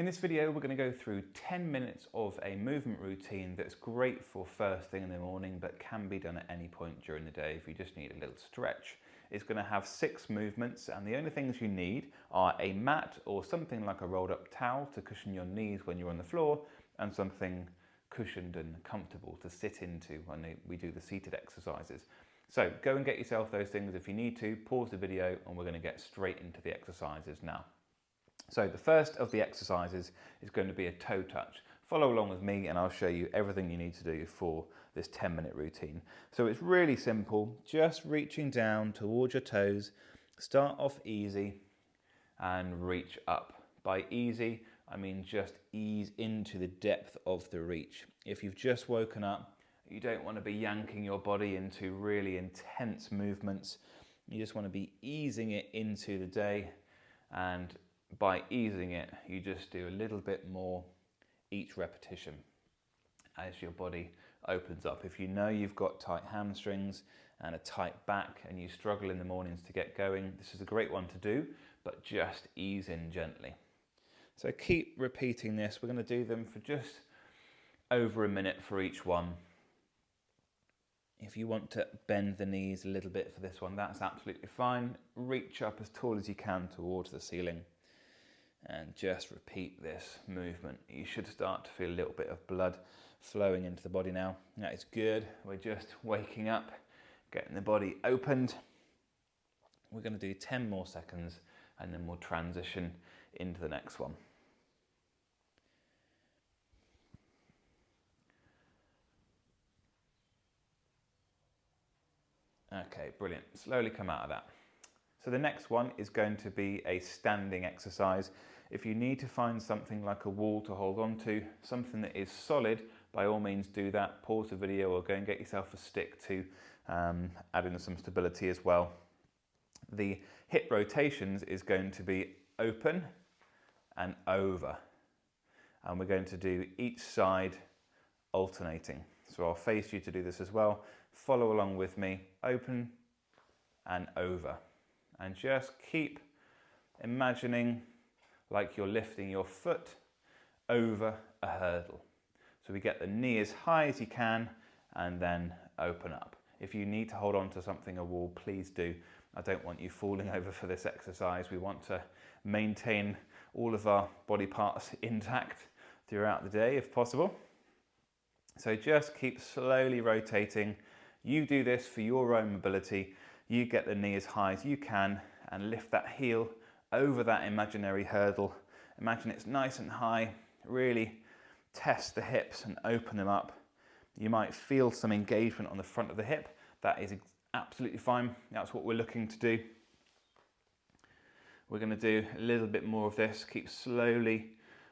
In this video, we're going to go through 10 minutes of a movement routine that's great for first thing in the morning, but can be done at any point during the day if you just need a little stretch. It's going to have 6 movements, and the only things you need are a mat or something like a rolled up towel to cushion your knees when you're on the floor, and something cushioned and comfortable to sit into when we do the seated exercises. So go and get yourself those things if you need to. Pause the video and we're going to get straight into the exercises now. So the first of the exercises is going to be a toe touch. Follow along with me and I'll show you everything you need to do for this 10-minute routine. So it's really simple, just reaching down towards your toes. Start off easy and reach up. By easy, I mean just ease into the depth of the reach. If you've just woken up, you don't want to be yanking your body into really intense movements. You just want to be easing it into the day, and by easing it, you just do a little bit more each repetition as your body opens up. If you know you've got tight hamstrings and a tight back and you struggle in the mornings to get going, this is a great one to do, but just ease in gently. So keep repeating this. We're going to do them for just over a minute for each one. If you want to bend the knees a little bit for this one, that's absolutely fine. Reach up as tall as you can towards the ceiling and just repeat this movement. You should start to feel a little bit of blood flowing into the body now. That is good. We're just waking up, getting the body opened. We're going to do 10 more seconds and then we'll transition into the next one. Okay, brilliant. Slowly come out of that. So the next one is going to be a standing exercise. If you need to find something like a wall to hold on to, something that is solid, by all means do that. Pause the video or go and get yourself a stick to add in some stability as well. The hip rotations is going to be open and over. And we're going to do each side alternating. So I'll face you to do this as well. Follow along with me, open and over. And just keep imagining like you're lifting your foot over a hurdle. So we get the knee as high as you can and then open up. If you need to hold on to something, a wall, please do. I don't want you falling over for this exercise. We want to maintain all of our body parts intact throughout the day if possible. So just keep slowly rotating. You do this for your own mobility. You get the knee as high as you can and lift that heel over that imaginary hurdle. Imagine it's nice and high. Really test the hips and open them up. You might feel some engagement on the front of the hip. That is absolutely fine. That's what we're looking to do. We're going to do a little bit more of this. Keep slowly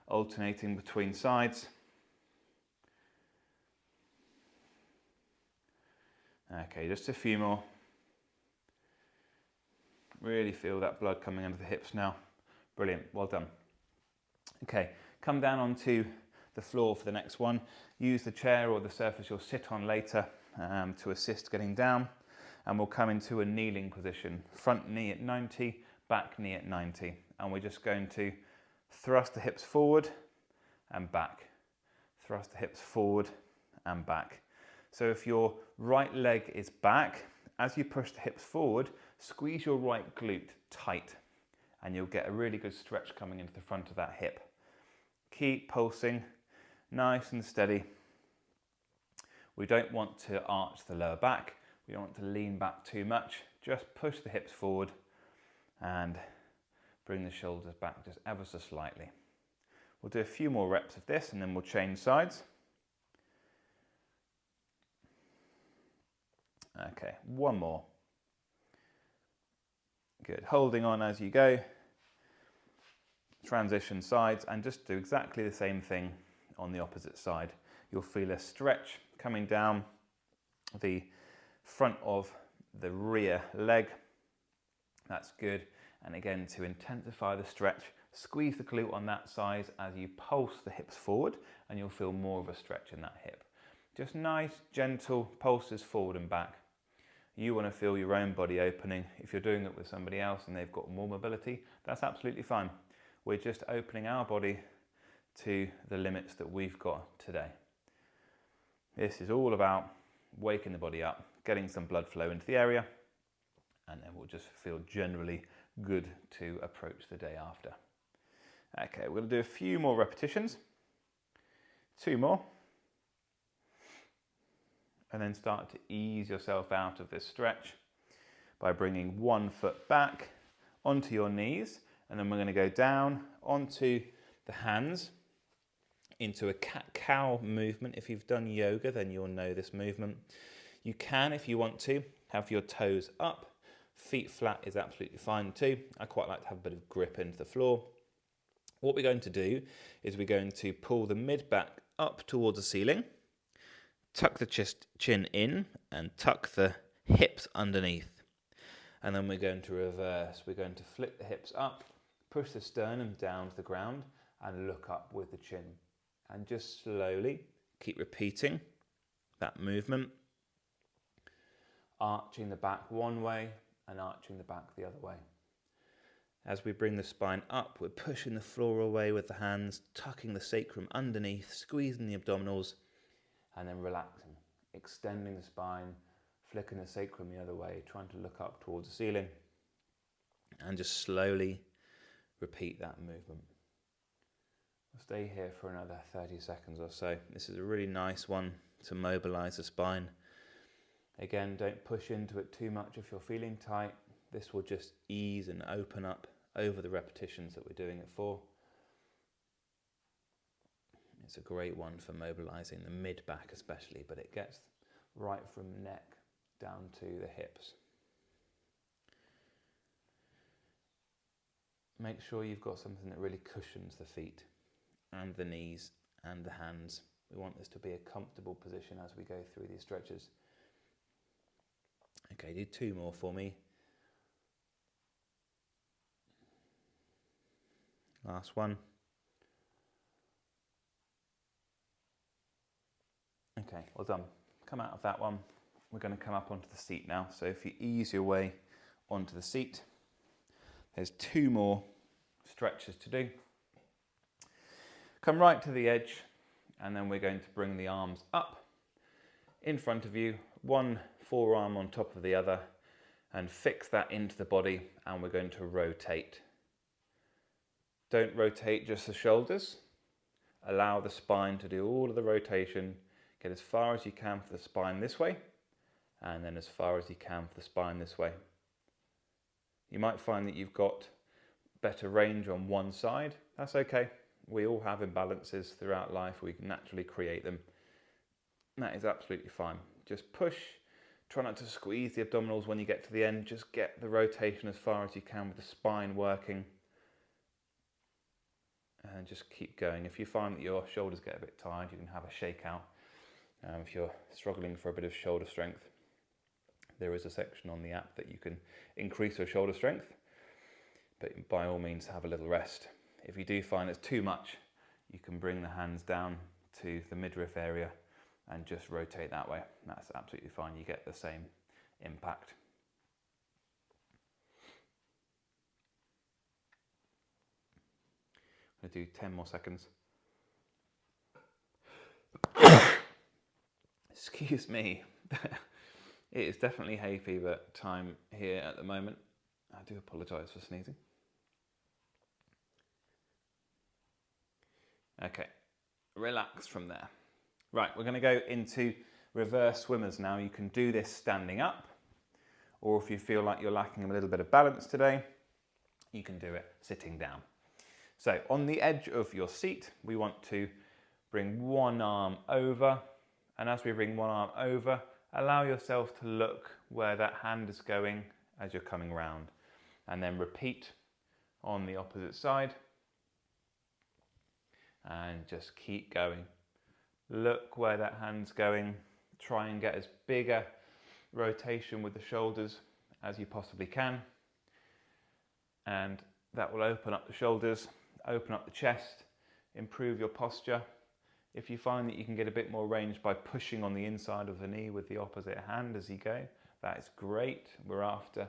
alternating between sides. Okay, just a few more. Really feel that blood coming under the hips now. Brilliant, well done. Okay, come down onto the floor for the next one. Use the chair or the surface you'll sit on later to assist getting down. And we'll come into a kneeling position. Front knee at 90, back knee at 90. And we're just going to thrust the hips forward and back. Thrust the hips forward and back. So if your right leg is back, as you push the hips forward, squeeze your right glute tight and you'll get a really good stretch coming into the front of that hip. Keep pulsing, nice and steady. We don't want to arch the lower back. We don't want to lean back too much. Just push the hips forward and bring the shoulders back just ever so slightly. We'll do a few more reps of this and then we'll change sides. Okay, one more. Good, holding on as you go. Transition sides and just do exactly the same thing on the opposite side. You'll feel a stretch coming down the front of the rear leg. That's good. And again, to intensify the stretch, squeeze the glute on that side as you pulse the hips forward and you'll feel more of a stretch in that hip. Just nice, gentle pulses forward and back. You want to feel your own body opening. If you're doing it with somebody else and they've got more mobility, that's absolutely fine. We're just opening our body to the limits that we've got today. This is all about waking the body up, getting some blood flow into the area, and then we'll just feel generally good to approach the day after. Okay, we're going to do a few more repetitions, 2 more, and then start to ease yourself out of this stretch by bringing one foot back onto your knees, and then we're going to go down onto the hands into a cat-cow movement. If you've done yoga, then you'll know this movement. You can, if you want to, have your toes up. Feet flat is absolutely fine too. I quite like to have a bit of grip into the floor. What we're going to do is we're going to pull the mid-back up towards the ceiling, tuck the chin in, and tuck the hips underneath. And then we're going to reverse. We're going to flip the hips up, push the sternum down to the ground, and look up with the chin. And just slowly keep repeating that movement, arching the back one way and arching the back the other way. As we bring the spine up, we're pushing the floor away with the hands, tucking the sacrum underneath, squeezing the abdominals, and then relaxing, extending the spine, flicking the sacrum the other way, trying to look up towards the ceiling, and just slowly repeat that movement. We'll stay here for another 30 seconds or so. This is a really nice one to mobilize the spine. Again, don't push into it too much if you're feeling tight. This will just ease and open up over the repetitions that we're doing it for. It's a great one for mobilizing the mid-back especially, but it gets right from neck down to the hips. Make sure you've got something that really cushions the feet and the knees and the hands. We want this to be a comfortable position as we go through these stretches. Okay, do 2 more for me. Last one. Okay, well done. Come out of that one. We're going to come up onto the seat now. So if you ease your way onto the seat, there's 2 more stretches to do. Come right to the edge, and then we're going to bring the arms up in front of you, one forearm on top of the other, and fix that into the body, and we're going to rotate. Don't rotate just the shoulders. Allow the spine to do all of the rotation. Get as far as you can for the spine this way, and then as far as you can for the spine this way. You might find that you've got better range on one side. That's okay. We all have imbalances throughout life. We can naturally create them. That is absolutely fine. Just push. Try not to squeeze the abdominals when you get to the end. Just get the rotation as far as you can with the spine working. And just keep going. If you find that your shoulders get a bit tired, you can have a shakeout. If you're struggling for a bit of shoulder strength, there is a section on the app that you can increase your shoulder strength, but by all means have a little rest. If you do find it's too much, you can bring the hands down to the midriff area and just rotate that way. That's absolutely fine. You get the same impact. I'm going to do 10 more seconds. Excuse me. It is definitely hay fever time here at the moment. I do apologise for sneezing. Okay, relax from there. Right, we're going to go into reverse swimmers now. You can do this standing up, or if you feel like you're lacking a little bit of balance today, you can do it sitting down. So on the edge of your seat, we want to bring one arm over, and as we bring one arm over, allow yourself to look where that hand is going as you're coming round, and then repeat on the opposite side, and just keep going. Look where that hand's going. Try and get as big a rotation with the shoulders as you possibly can, and that will open up the shoulders, open up the chest, improve your posture. If you find that you can get a bit more range by pushing on the inside of the knee with the opposite hand as you go, that is great. We're after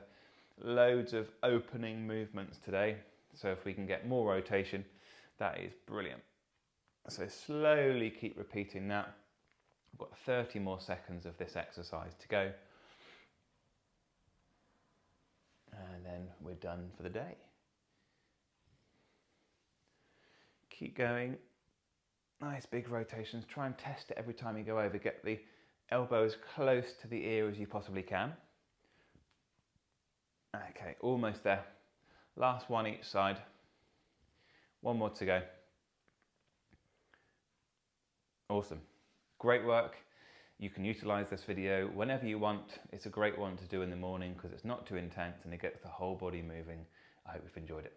loads of opening movements today, so if we can get more rotation, that is brilliant. So slowly keep repeating that. I've got 30 more seconds of this exercise to go. And then we're done for the day. Keep going. Nice big rotations. Try and test it every time you go over. Get the elbow as close to the ear as you possibly can. Okay, almost there. Last one each side. One more to go. Awesome. Great work. You can utilize this video whenever you want. It's a great one to do in the morning because it's not too intense and it gets the whole body moving. I hope you've enjoyed it.